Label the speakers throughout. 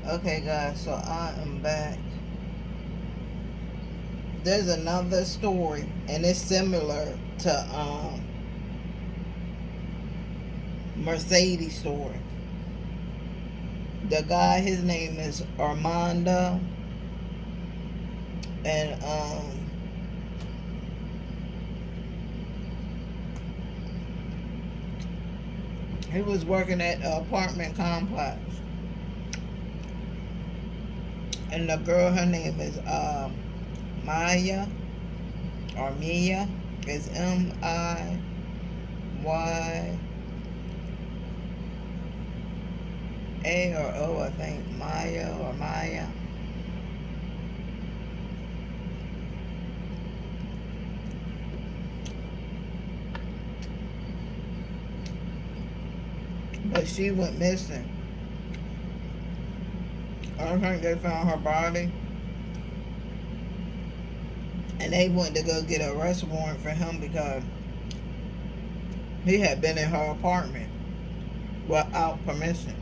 Speaker 1: Okay, guys, so I am back. There's another story, and it's similar to Mercedes story. The guy, his name is Armando, and he was working at an apartment complex, and the girl, her name is Maya or Mia. It's Miya or O, I think. Maya or Maya. But she went missing. I don't think they found her body. And they went to go get an arrest warrant for him because he had been in her apartment without permission.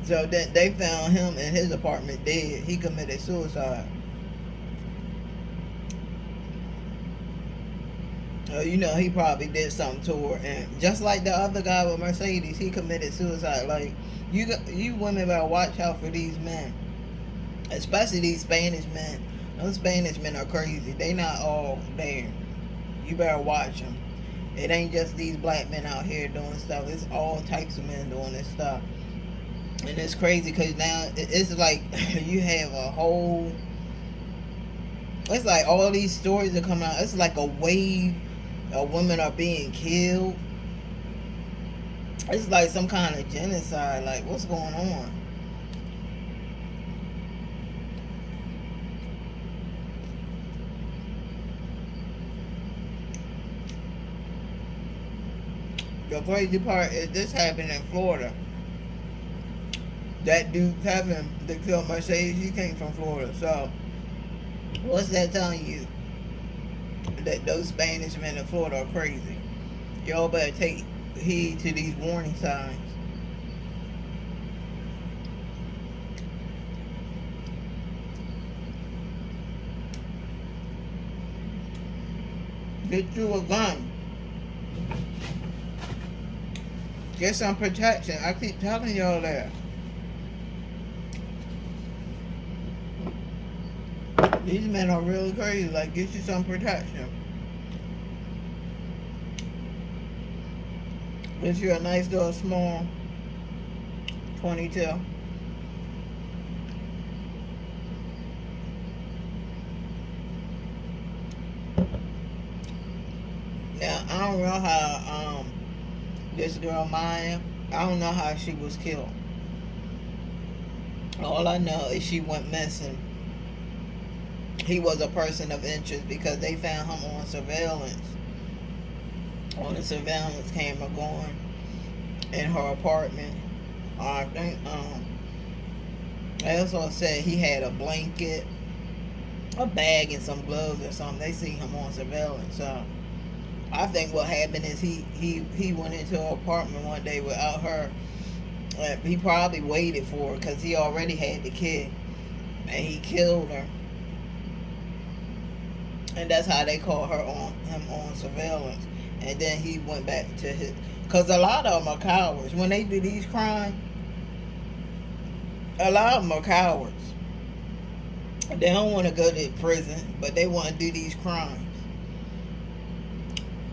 Speaker 1: So then they found him in his apartment dead. He committed suicide. You know, he probably did something to her, and just like the other guy with Mercedes, he committed suicide. Like you women better watch out for these men, especially these Spanish men. Those Spanish men are crazy. They not all there. You better watch them. It ain't just these black men out here doing stuff. It's all types of men doing this stuff, and it's crazy because now it's like you have a whole. It's like all these stories that come out. It's like a wave. Women are being killed. It's like some kind of genocide. Like, what's going on? The crazy part is this happened in Florida. That dude Kevin that killed Mercedes, he came from Florida. So, what's that telling you? That those Spanish men in Florida are crazy. Y'all better take heed to these warning signs. Get you a gun. Get some protection. I keep telling y'all that. These men are really crazy. Like, get you some protection. Get you a nice little small 22. Now, I don't know how this girl Maya, I don't know how she was killed. All I know is she went missing. He was a person of interest because they found him on surveillance. On the surveillance camera going in her apartment. I think they also said he had a blanket, a bag, and some gloves or something. They seen him on surveillance. So I think what happened is he went into her apartment one day without her. He probably waited for her because he already had the kid, and he killed her. And that's how they caught him on surveillance. And then he went back to his, because a lot of them are cowards when they do these crimes. A lot of them are cowards. They don't want to go to prison, but they want to do these crimes.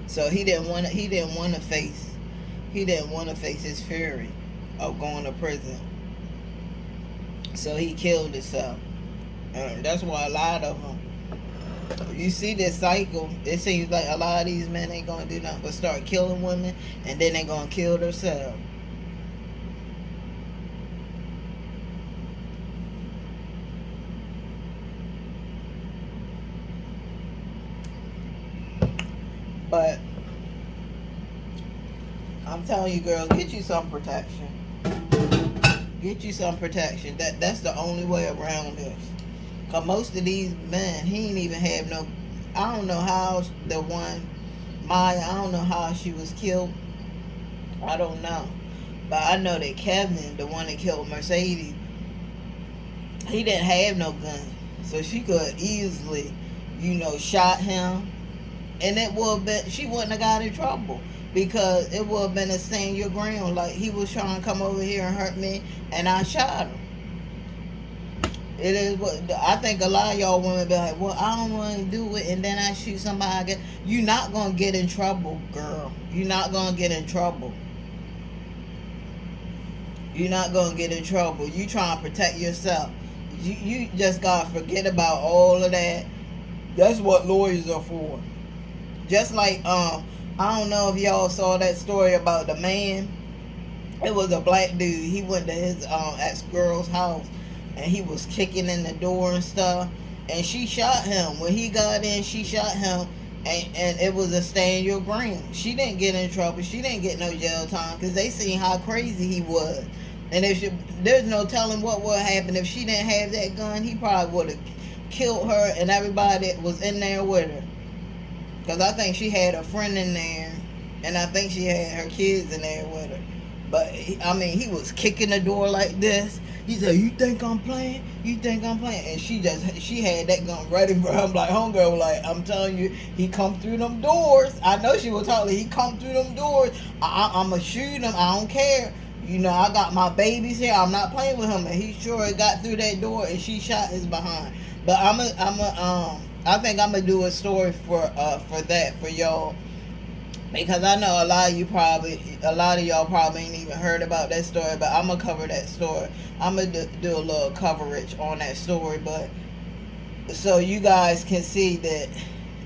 Speaker 1: So he didn't want to. He didn't want to face. He didn't want to face his fury of going to prison. So he killed himself. And that's why a lot of them. You see this cycle. It seems like a lot of these men ain't gonna do nothing but start killing women, and then they gonna kill themselves. But I'm telling you, girl, get you some protection. Get you some protection. That's the only way around this. Cause most of these men, he ain't even have no. I don't know how the one Maya. I don't know how she was killed. I don't know. But I know that Kevin, the one that killed Mercedes, he didn't have no gun. So she could easily, shot him. And it would have been, she wouldn't have got in trouble. Because it would have been a stand your ground. Like, he was trying to come over here and hurt me, and I shot him. It is what I think. A lot of y'all women be like, well, I don't want to do it, and then I shoot somebody. You're not going to get in trouble, girl. You're not going to get in trouble. You're not going to get in trouble. You trying to protect yourself. You just got to forget about all of that. That's what lawyers are for. Just like, I don't know if y'all saw that story about the man. It was a black dude. He went to his ex-girl's house, and he was kicking in the door and stuff. And she shot him. When he got in, she shot him. And it was a stand your ground. She didn't get in trouble. She didn't get no jail time because they seen how crazy he was. And there's no telling what would happen. If she didn't have that gun, he probably would have killed her and everybody that was in there with her. Because I think she had a friend in there. And I think she had her kids in there with her. But, he was kicking the door like this. He said, you think I'm playing? You think I'm playing? And she had that gun ready for him. Like, homegirl, like, I'm telling you, he come through them doors. I know she was talking. He come through them doors. I'm going to shoot him. I don't care. I got my babies here. I'm not playing with him. And he sure got through that door, and she shot his behind. But I think I'm going to do a story for that, for y'all. Because I know a lot of y'all probably ain't even heard about that story, but I'm going to cover that story. I'm going to do a little coverage on that story, but so you guys can see that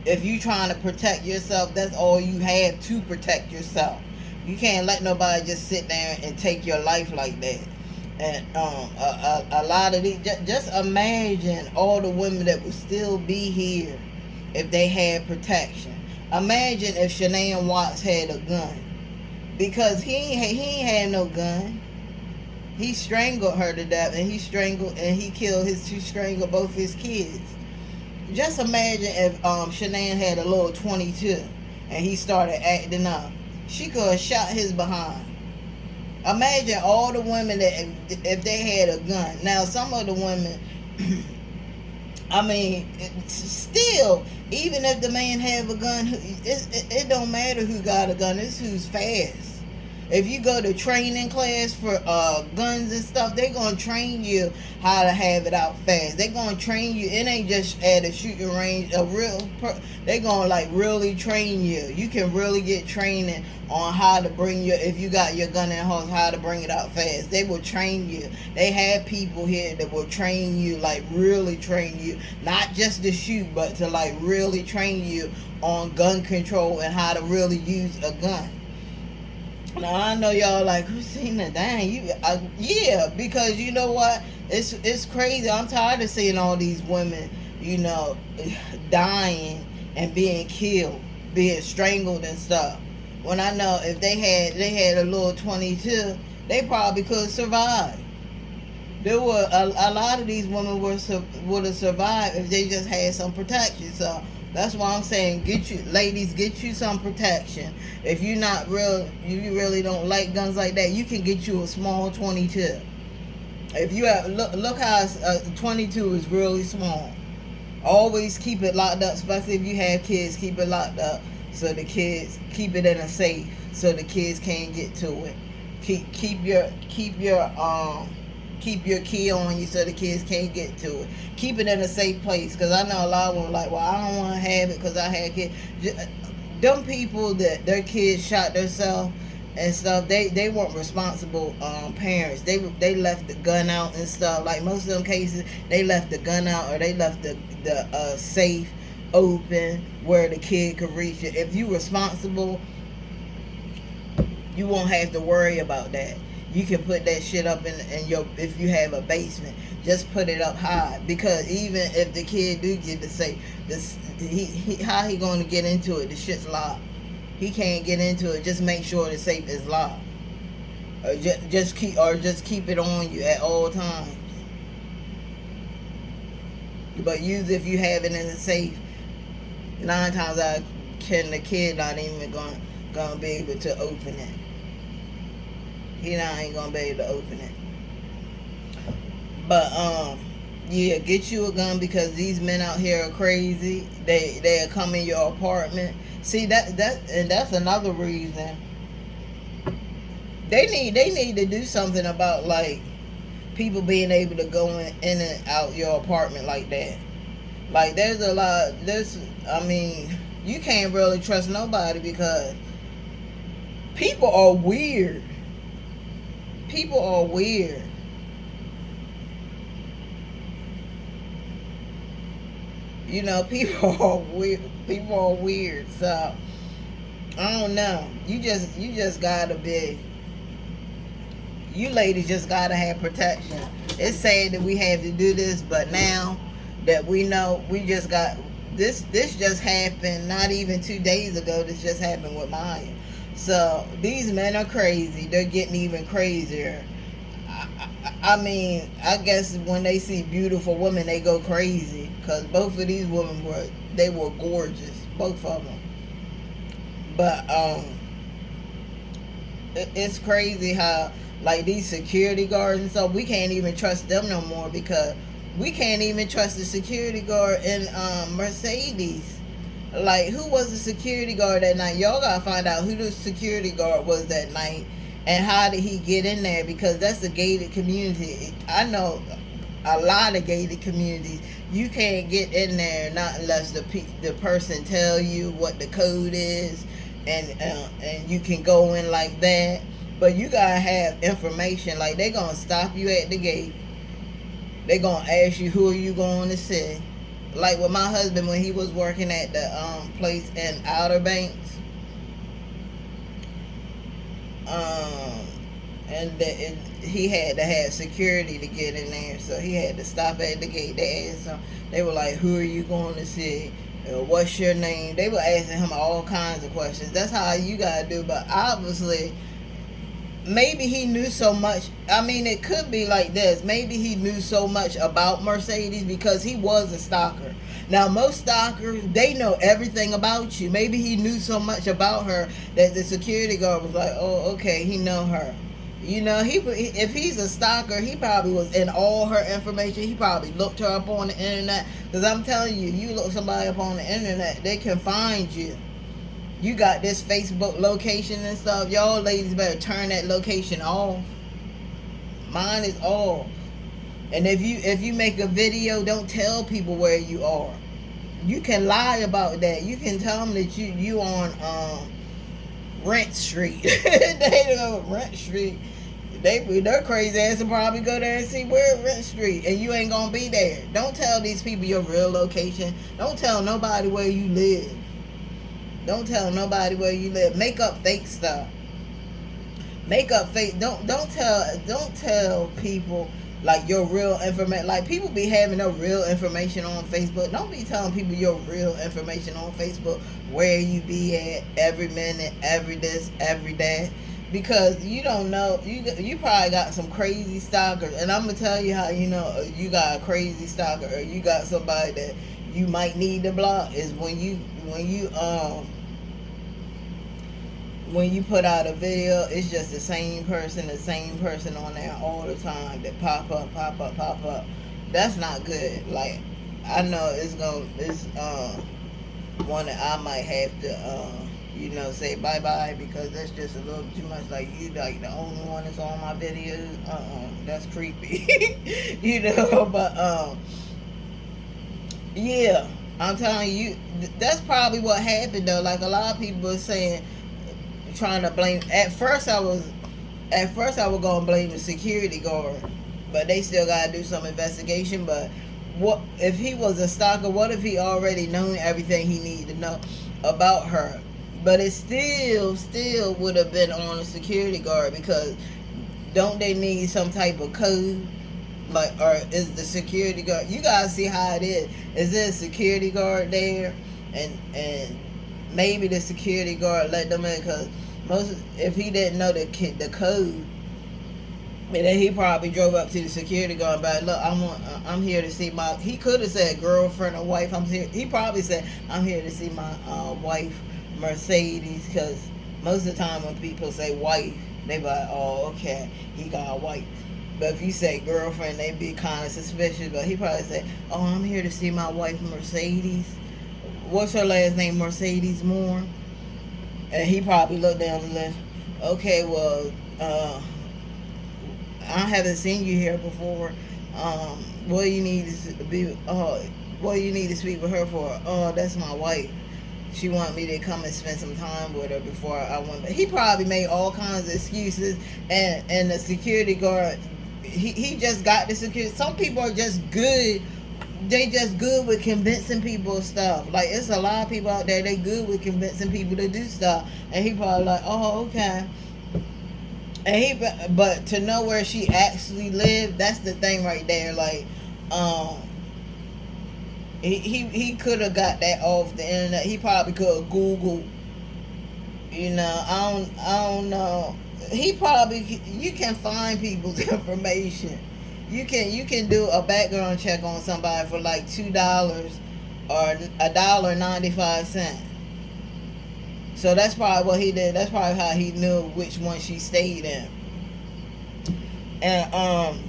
Speaker 1: if you trying to protect yourself, that's all you have to protect yourself. You can't let nobody just sit there and take your life like that. And a lot of these, just imagine all the women that would still be here if they had protection. Imagine if Shanae Watts had a gun. Because he ain't had no gun. He strangled her to death, and he strangled both his kids. Just imagine if Shanae had a little 22 and he started acting up. She could have shot his behind. Imagine all the women that if they had a gun. Now, some of the women, still, even if the man have a gun, it don't matter who got a gun. It's who's fast. If you go to training class for guns and stuff, they're going to train you how to have it out fast. They're going to train you. It ain't just at a shooting range. They're going to really train you. You can really get training on how to if you got your gun in the house, how to bring it out fast. They will train you. They have people here that will train you, really train you. Not just to shoot, but to really train you on gun control and how to really use a gun. Now I know y'all like, Christina, dang, yeah, because you know what? It's crazy. I'm tired of seeing all these women, dying and being killed, being strangled and stuff. When I know if they had a little 22, they probably could survive. There were a lot of these women would have survived if they just had some protection. So that's why I'm saying, ladies, get you some protection. If you really don't like guns like that, you can get you a small 22. If you have, look how 22 is really small. Always keep it locked up, especially if you have kids. Keep it locked up so the kids, keep it in a safe so the kids can't get to it. Keep your key on you so the kids can't get to it. Keep it in a safe place, because I know a lot of them are like, well, I don't want to have it because I had kids. Them people that their kids shot themselves and stuff, they weren't responsible parents. They left the gun out and stuff. Like most of them cases, they left the gun out, or they left the safe open where the kid could reach it. If you responsible, you won't have to worry about that. You can put that shit up in your, if you have a basement, just put it up high. Because even if the kid do get the safe, how he going to get into it? The shit's locked. He can't get into it. Just make sure the safe is locked. Or just keep it on you at all times. But usually if you have it in the safe, 9 times out of 10 the kid not even gonna be able to open it. He not ain't gonna be able to open it. But yeah, get you a gun because these men out here are crazy. They'll come in your apartment. See and that's another reason they need to do something about like people being able to go in and out your apartment like that. Like there's a lot. I mean, you can't really trust nobody because people are weird. People are weird. You know, people are weird. People are weird. So I don't know. You just gotta be. You ladies just gotta have protection. It's sad that we have to do this, but now that we know, we just got this. This just happened not even 2 days ago. This just happened with Maya. So these men are crazy. They're getting even crazier. I mean, I guess when they see beautiful women, they go crazy. Cause both of these women were gorgeous, both of them. But it's crazy how like these security guards and stuff, we can't even trust them no more because we can't even trust the security guard in Mercedes. Like, who was the security guard that night? Y'all gotta find out who the security guard was that night and how did he get in there, because that's a gated community. I know a lot of gated communities. You can't get in there not unless the person tell you what the code is, and you can go in like that. But you gotta have information. Like, they gonna stop you at the gate. They gonna ask you who are you going to see. Like with my husband when he was working at the place in Outer Banks, and he had to have security to get in there, so he had to stop at the gate. They asked him. They were like, "Who are you going to see? What's your name?" They were asking him all kinds of questions. That's how you gotta do. But obviously, maybe he knew so much. I mean, it could be like this. Maybe he knew so much about Mercedes because he was a stalker. Now, most stalkers, they know everything about you. Maybe he knew so much about her that the security guard was like, "Oh, okay, he know her." You know, if he's a stalker, he probably was in all her information. He probably looked her up on the internet. Because I'm telling you, you look somebody up on the internet, they can find you. You got this Facebook location and stuff. Y'all ladies better turn that location off. Mine is off. And if you make a video, don't tell people where you are. You can lie about that. You can tell them that you on Rent Street. They know Rent Street. Their crazy ass will probably go there and see where Rent Street, and you ain't gonna be there. Don't tell these people your real location. Don't tell nobody where you live. Don't tell nobody where you live. Make up fake stuff. Make up fake. Don't tell people like your real information. Like, people be having their real information on Facebook. Don't be telling people your real information on Facebook, where you be at every minute, every this, every that, because you don't know. You probably got some crazy stalkers, and I'm gonna tell you how you know you got a crazy stalker or you got somebody that you might need to block is when you put out a video, it's just the same person on there all the time that pop up. That's not good. Like, I know it's one that I might have to say bye bye, because that's just a little too much. Like, you like the only one that's on my videos. That's creepy. But yeah, I'm telling you, that's probably what happened though. Like, a lot of people are saying, trying to blame. At first I was gonna blame the security guard, but they still gotta do some investigation. But what if he was a stalker? What if he already known everything he needed to know about her? But it still would have been on a security guard, because don't they need some type of code? Like, or is the security guard? You gotta see how it is. Is there a security guard there, and maybe the security guard let them in? Because if he didn't know the code, and then he probably drove up to the security guard and be like, "Look, I'm here to see my." He could have said girlfriend or wife. I'm here. He probably said, "I'm here to see my wife Mercedes," because Most of the time when people say wife, they be like, oh, okay, he got a wife. But if you say girlfriend, they be kind of suspicious. But he probably say, oh, I'm here to see my wife Mercedes. What's her last name? Mercedes Moore. And he probably looked down the list. Okay, well, I haven't seen you here before. What do you need to be? What do you need to speak with her for? Oh, that's my wife. She wanted me to come and spend some time with her before I went. He probably made all kinds of excuses, and the security guard, he just got the security. Some people are just good. They just good with convincing people of stuff. Like, it's a lot of people out there, they good with convincing people to do stuff. And he probably like, oh, okay. And but to know where she actually lived, that's the thing right there. Like, he could have got that off the internet. He probably could have Googled. You know, I don't know. He probably, you can find people's information. You can do a background check on somebody for like $2 or $1.95. So that's probably what he did. That's probably how he knew which one she stayed in. And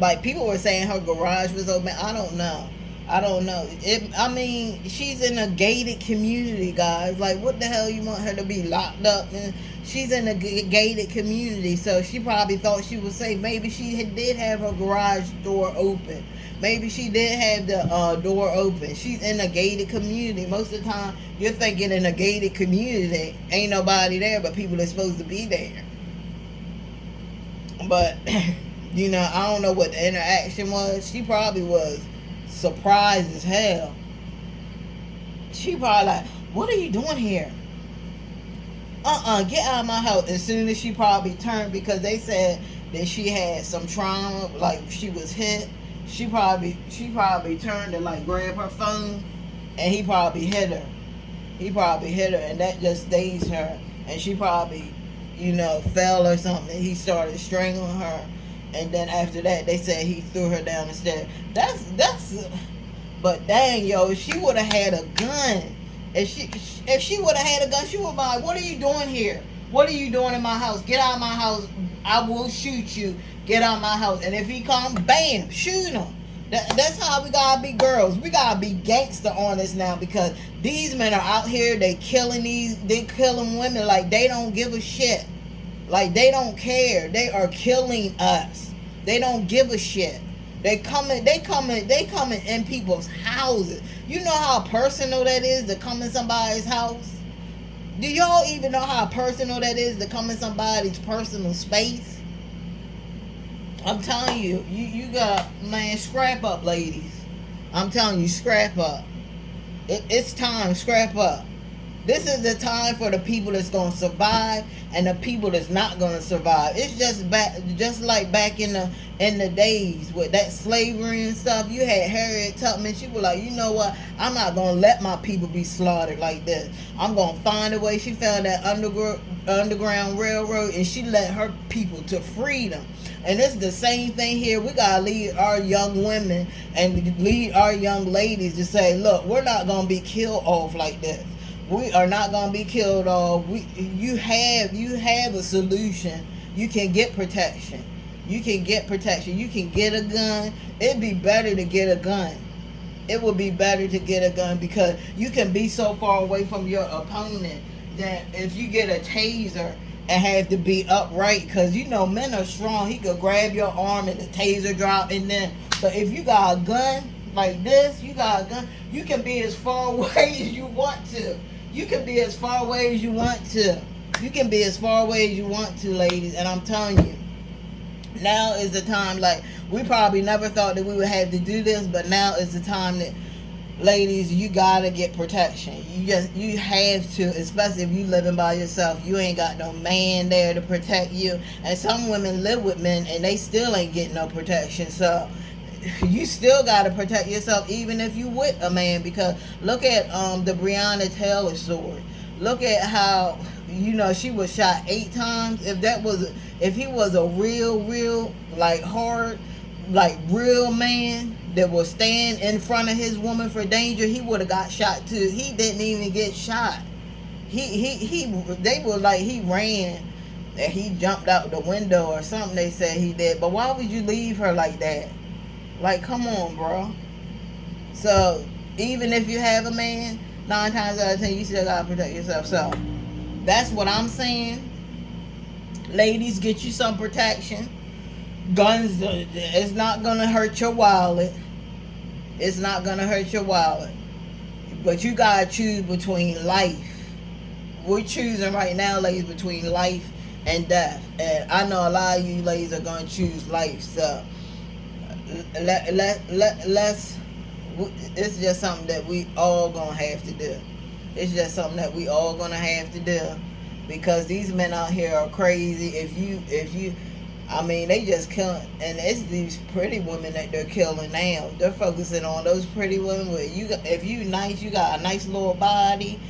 Speaker 1: like, people were saying her garage was open. I don't know. I mean, she's in a gated community, guys. Like, what the hell you want her to be locked up? And she's in a gated community, so she probably thought she was safe. Maybe she did have her garage door open. Maybe she did have the door open. She's in a gated community. Most of the time, you're thinking in a gated community, ain't nobody there but people that's supposed to be there. But, you know, I don't know what the interaction was. She probably was surprised as hell. She probably like, what are you doing here? Get out of my house. As soon as she probably turned, because they said that she had some trauma, like she was hit. She probably turned and like grabbed her phone, and he probably hit her. And that just dazed her, and she probably, you know, fell or something. He started strangling her. And then after that, they said he threw her down the stairs. But dang, yo, if she would have had a gun, if she would have had a gun, she would be like, what are you doing here? What are you doing in my house? Get out of my house. I will shoot you. Get out of my house. And if he come, bam, shoot him. That's how we gotta be girls. We gotta be gangster on this now, because these men are out here, they killing women like they don't give a shit. Like, they don't care. They are killing us. They don't give a shit. They coming in people's houses. You know how personal that is to come in somebody's house? Do y'all even know how personal that is to come in somebody's personal space? I'm telling you, you got, man, scrap up, ladies. I'm telling you, scrap up. It's time, scrap up. This is the time for the people that's going to survive and the people that's not going to survive. It's just like back in the days with that slavery and stuff. You had Harriet Tubman. She was like, you know what? I'm not going to let my people be slaughtered like this. I'm going to find a way. She found that underground railroad, and she led her people to freedom. And it's the same thing here. We got to lead our young women and lead our young ladies to say, look, we're not going to be killed off like this. We are not going to be killed off. You have a solution. You can get protection. You can get a gun. It'd be better to get a gun. It would be better to get a gun, because you can be so far away from your opponent that if you get a taser and have to be upright, because you know men are strong. He could grab your arm and the taser drop, and then, but if you got a gun like this, you can be as far away as you want to. You can be as far away as you want to. Ladies. And I'm telling you, now is the time. Like, we probably never thought that we would have to do this, but now is the time that, ladies, you gotta get protection. You have to, especially if you living by yourself. You ain't got no man there to protect you. And some women live with men and they still ain't getting no protection. So you still got to protect yourself, even if you with a man, because look at the Breonna Taylor story. Look at how, you know, she was shot 8 times. If he was a real like hard, like real man that will stand in front of his woman for danger, he would have got shot too. He didn't even get shot. They were like he ran, that he jumped out the window or something. They said he did. But why would you leave her like that? Like, come on, bro. So even if you have a man, 9 times out of 10 you still gotta protect yourself. So that's what I'm saying. Ladies, get you some protection. Guns, it's not gonna hurt your wallet. It's not gonna hurt your wallet. But you gotta choose between life. We're choosing right now, ladies, between life and death. And I know a lot of you ladies are gonna choose life. So let's. It's just something that we all gonna have to do. It's just something that we all gonna have to do, because these men out here are crazy. If you, I mean, they just kill, and it's these pretty women that they're killing now. They're focusing on those pretty women with you. If you nice, you got a nice little body,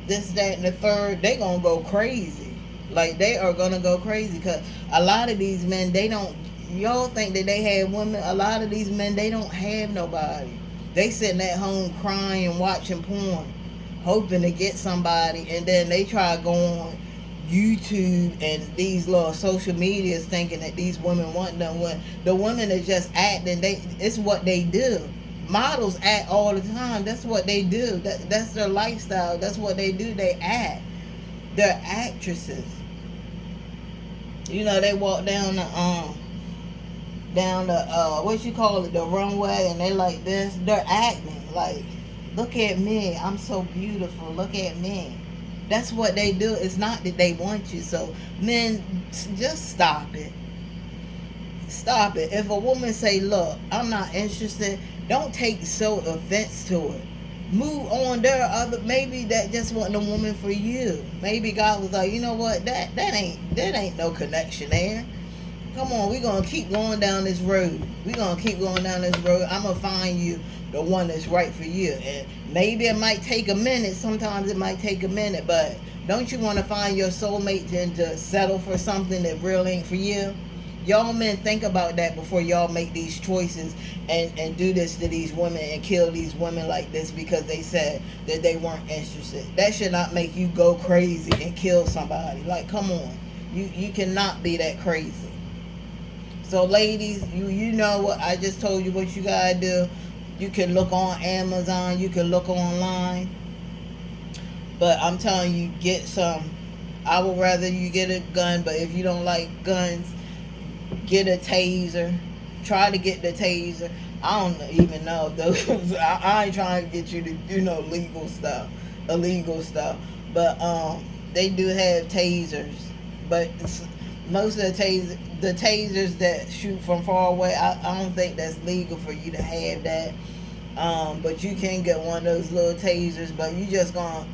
Speaker 1: this, that, and the third. They gonna go crazy. Like, they are gonna go crazy, because a lot of these men, they don't. Y'all think that they have women. A lot of these men, they don't have nobody. They sitting at home crying, watching porn, hoping to get somebody, and then they try to go on YouTube and these little social medias thinking that these women want them, when the women are just acting. It's what they do. Models act all the time. That's what they do. That's their lifestyle. That's what they do. They act. They're actresses. You know, they walk down the what you call it, the runway, and they like this. They're acting like, look at me, I'm so beautiful, look at me. That's what they do. It's not that they want you. So men, just stop it. Stop it. If a woman say, look, I'm not interested, don't take so offense to it. Move on. There are other, maybe that just wasn't a woman for you. Maybe God was like, you know what, that ain't no connection there. Come on, we're going to keep going down this road. We're going to keep going down this road. I'm going to find you the one that's right for you. And maybe it might take a minute. Sometimes it might take a minute. But don't you want to find your soulmate and to settle for something that really ain't for you? Y'all men, think about that before y'all make these choices and do this to these women and kill these women like this because they said that they weren't interested. That should not make you go crazy and kill somebody. Like, come on. You cannot be that crazy. So ladies, you know what I just told you what you gotta do. You can look on Amazon, you can look online. But I'm telling you, get some. I would rather you get a gun, but if you don't like guns, get a taser. Try to get the taser. I don't even know if those I ain't trying to get you to do no illegal stuff. But they do have tasers. But most of the tasers that shoot from far away, I don't think that's legal for you to have that. But you can get one of those little tasers, but you just gonna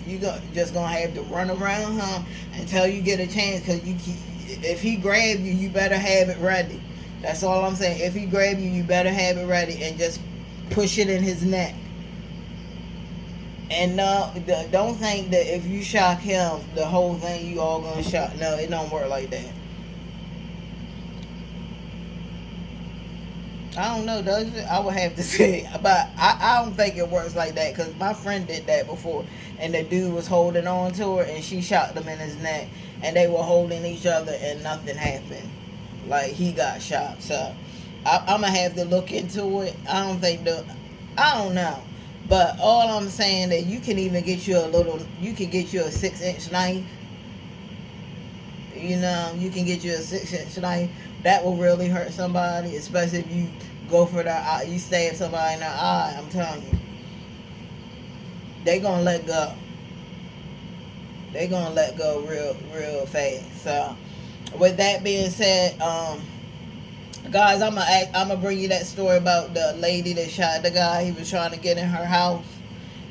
Speaker 1: have to run around him until you get a chance, because if he grab you, you better have it ready. That's all I'm saying. If he grab you, you better have it ready and just push it in his neck. And don't think that if you shock him, the whole thing you all gonna shock. No, it don't work like that. I don't know, does it? I would have to say, but I don't think it works like that, because my friend did that before, and the dude was holding on to her, and she shot him in his neck, and they were holding each other, and nothing happened. Like, he got shot. So I'm gonna have to look into it. I don't know, but all I'm saying that you can even get you a 6-inch knife. You know, you can get you a 6-inch knife. That will really hurt somebody, especially if you go for their eye, you stab somebody in their eye. I'm telling you, they gonna let go. They gonna let go real fast. So, with that being said, guys, I'm gonna bring you that story about the lady that shot the guy. He was trying to get in her house.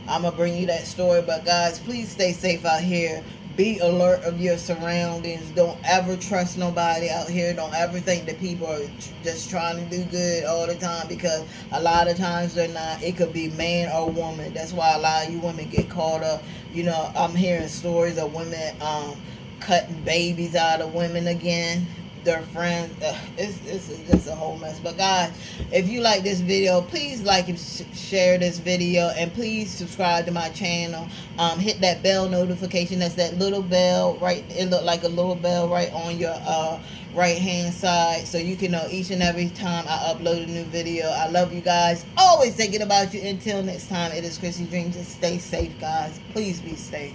Speaker 1: I'm gonna bring you that story. But guys, please stay safe out here. Be alert of your surroundings. Don't ever trust nobody out here. Don't ever think that people are just trying to do good all the time, because a lot of times they're not. It could be man or woman. That's why a lot of you women get caught up. You know, I'm hearing stories of women cutting babies out of women again. their friends. It's just a whole mess. But guys, if you like this video, please like and share this video, and please subscribe to my channel. Hit that bell notification. That's that little bell right. It look like a little bell right on your right hand side, so you can know each and every time I upload a new video. I love you guys. Always thinking about you. Until next time, it is Chrissy Dreams, and stay safe, guys. Please be safe.